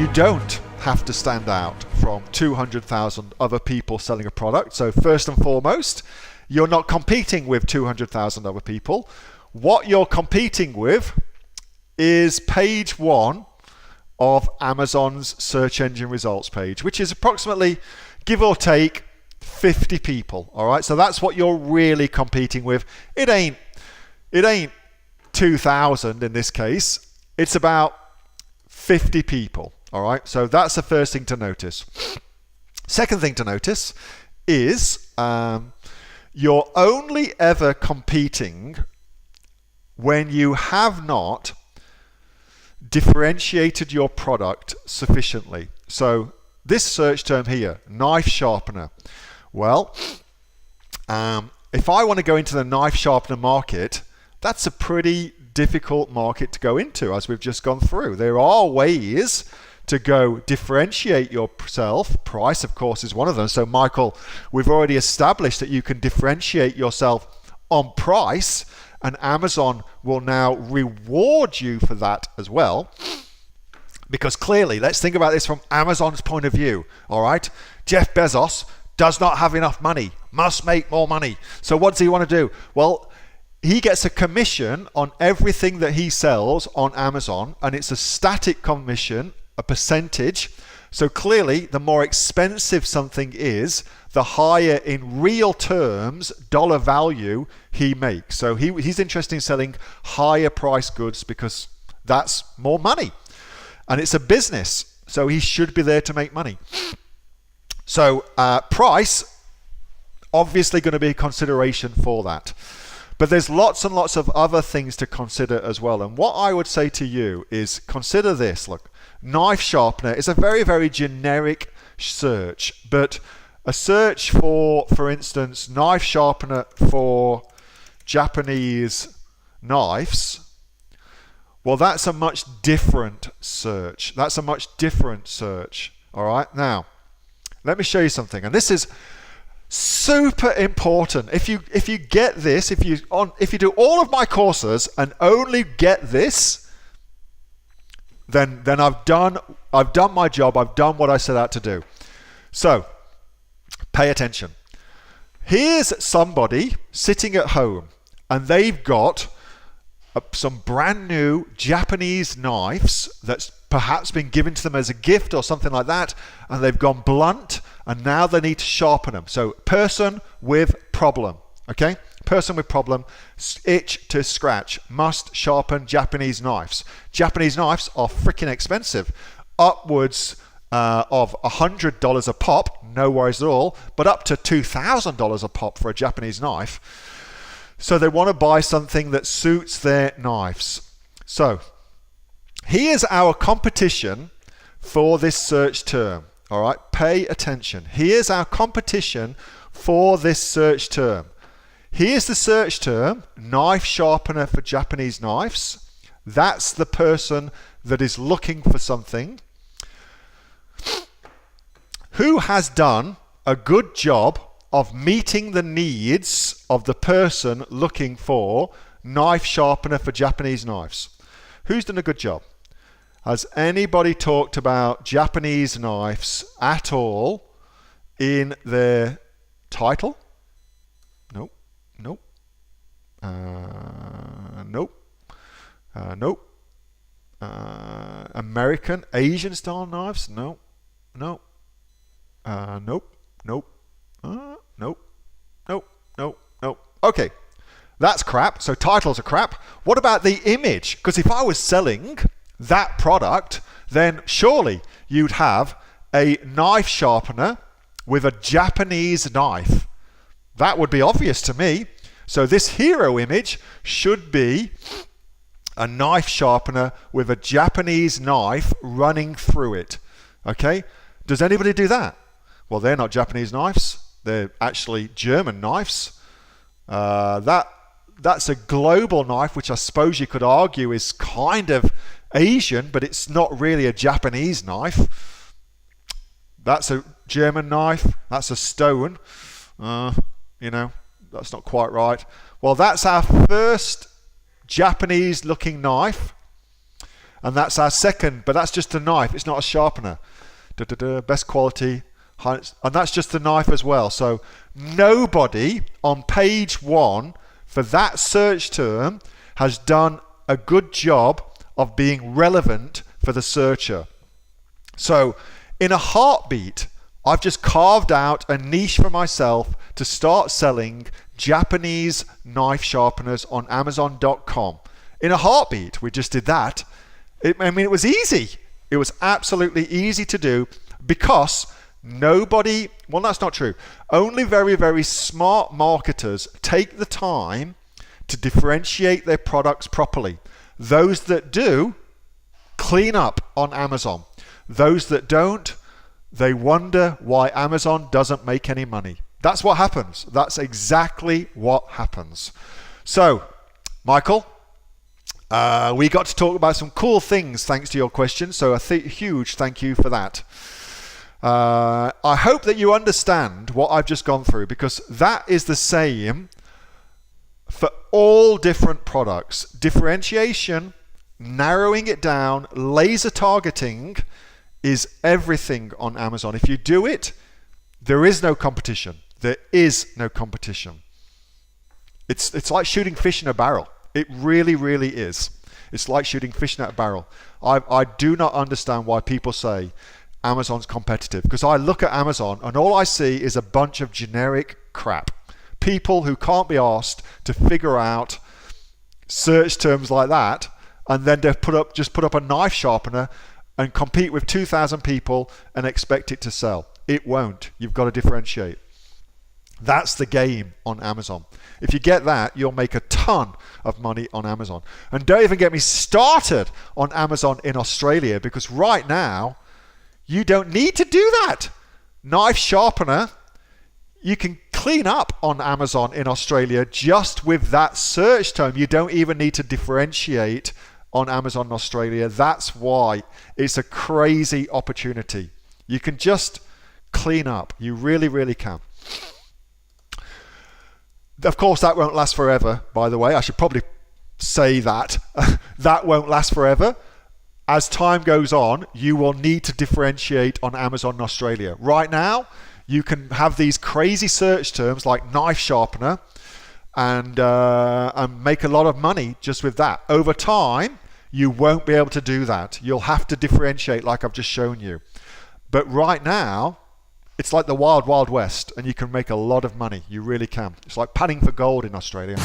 you don't have to stand out from 200,000 other people selling a product. So first and foremost, you're not competing with 200,000 other people. What you're competing with is page 1 of Amazon's search engine results page, which is approximately, give or take, 50 people. All right, so that's what you're really competing with. It ain't 2,000 in this case. It's about 50 people. All right, so that's the first thing to notice. Second thing to notice is you're only ever competing when you have not differentiated your product sufficiently. So this search term here, knife sharpener. Well, if I want to go into the knife sharpener market, that's a pretty difficult market to go into, as we've just gone through. There are ways to go differentiate yourself. Price, of course, is one of them. So Michael, we've already established that you can differentiate yourself on price, and Amazon will now reward you for that as well. Because clearly, let's think about this from Amazon's point of view. All right, Jeff Bezos does not have enough money, must make more money. So what does he want to do? Well, he gets a commission on everything that he sells on Amazon, and it's a static commission, a percentage. So clearly, the more expensive something is, the higher in real terms dollar value he makes. So he's interested in selling higher price goods because that's more money, and it's a business, so he should be there to make money. So price, obviously going to be a consideration for that. But there's lots and lots of other things to consider as well. And what I would say to you is consider this. Look, knife sharpener is a very, very generic search. But a search for instance, knife sharpener for Japanese knives, well, that's a much different search. That's a much different search. All right. Now, let me show you something. And this is super important. If you get this, if you do all of my courses and only get this, then I've done my job. I've done what I set out to do. So pay attention. Here's somebody sitting at home, and they've got some brand new Japanese knives that's perhaps been given to them as a gift or something like that, and they've gone blunt, and now they need to sharpen them. So person with problem, okay? Person with problem, itch to scratch, must sharpen Japanese knives. Japanese knives are freaking expensive, upwards of $100 a pop, no worries at all, but up to $2,000 a pop for a Japanese knife. So they want to buy something that suits their knives. So here's our competition for this search term. All right, pay attention. Here's our competition for this search term. Here's the search term, knife sharpener for Japanese knives. That's the person that is looking for something. Who has done a good job of meeting the needs of the person looking for knife sharpener for Japanese knives? Who's done a good job? Has anybody talked about Japanese knives at all in their title? Nope. Nope. Nope. Nope. American, Asian style knives? No. No. Nope. Nope. Nope. Nope. Nope. Nope. Okay. That's crap. So titles are crap. What about the image? Because if I was selling that product, then surely you'd have a knife sharpener with a Japanese knife. That would be obvious to me. So this hero image should be a knife sharpener with a Japanese knife running through it. Okay? Does anybody do that? Well, they're not Japanese knives. They're actually German knives. That's a global knife, which I suppose you could argue is kind of Asian, but it's not really a Japanese knife. That's a German knife. That's a stone. That's not quite right. Well, that's our first Japanese looking knife. And that's our second, but that's just a knife. It's not a sharpener. Best quality. And that's just the knife as well. So nobody on page 1 for that search term has done a good job of being relevant for the searcher. So in a heartbeat, I've just carved out a niche for myself to start selling Japanese knife sharpeners on Amazon.com. In a heartbeat, we just did that. It was easy. It was absolutely easy to do because nobody, well, that's not true. Only very, very smart marketers take the time to differentiate their products properly. Those that do, clean up on Amazon. Those that don't, they wonder why Amazon doesn't make any money. That's what happens. That's exactly what happens. So, Michael, we got to talk about some cool things thanks to your question. So a huge thank you for that. I hope that you understand what I've just gone through, because that is the same for all different products. Differentiation, narrowing it down, laser targeting is everything on Amazon. If you do it, there is no competition. There is no competition. It's like shooting fish in a barrel. It really, really is. It's like shooting fish in a barrel. I do not understand why people say Amazon's competitive, because I look at Amazon and all I see is a bunch of generic crap. People who can't be asked to figure out search terms like that, and then they just put up a knife sharpener and compete with 2,000 people and expect it to sell. It won't. You've got to differentiate. That's the game on Amazon. If you get that, you'll make a ton of money on Amazon. And don't even get me started on Amazon in Australia, because right now you don't need to do that. Knife sharpener, you can clean up on Amazon in Australia just with that search term. You don't even need to differentiate on Amazon in Australia. That's why it's a crazy opportunity. You can just clean up. You really, really can. Of course, that won't last forever, by the way. I should probably say that. That won't last forever. As time goes on, you will need to differentiate on Amazon in Australia. Right now, you can have these crazy search terms like knife sharpener and make a lot of money just with that. Over time, you won't be able to do that. You'll have to differentiate like I've just shown you. But right now, it's like the wild, wild west, and you can make a lot of money. You really can. It's like panning for gold in Australia.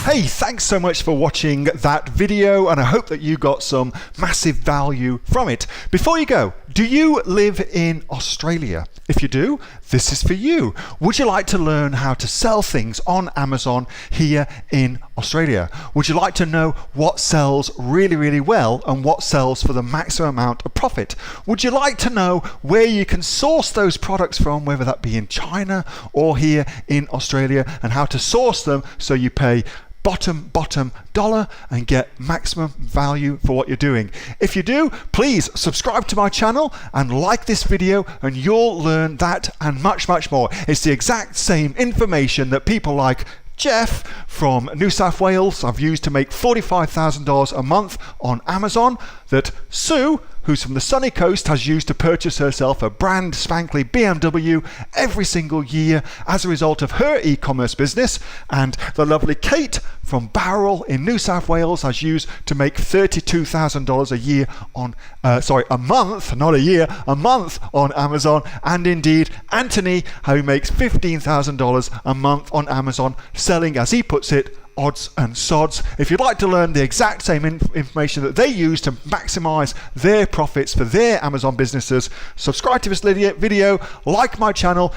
Hey, thanks so much for watching that video, and I hope that you got some massive value from it. Before you go, do you live in Australia? If you do, this is for you. Would you like to learn how to sell things on Amazon here in Australia? Would you like to know what sells really, really well and what sells for the maximum amount of profit? Would you like to know where you can source those products from, whether that be in China or here in Australia, and how to source them so you pay bottom dollar and get maximum value for what you're doing? If you do, please subscribe to my channel and like this video, and you'll learn that and much, much more. It's the exact same information that people like Jeff from New South Wales have used to make $45,000 a month on Amazon, that Sue, who's from the sunny coast, has used to purchase herself a brand spankly BMW every single year as a result of her e-commerce business, and the lovely Kate from Bowral in New South Wales has used to make $32,000 a year on, a month, not a year, a month on Amazon, and indeed Anthony, who makes $15,000 a month on Amazon, selling, as he puts it, odds and sods. If you'd like to learn the exact same information that they use to maximize their profits for their Amazon businesses, subscribe to this video, like my channel,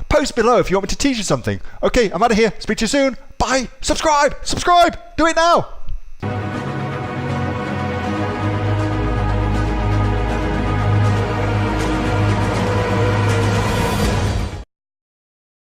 post below if you want me to teach you something. Okay, I'm out of here. Speak to you soon. Bye. Subscribe. Do it now.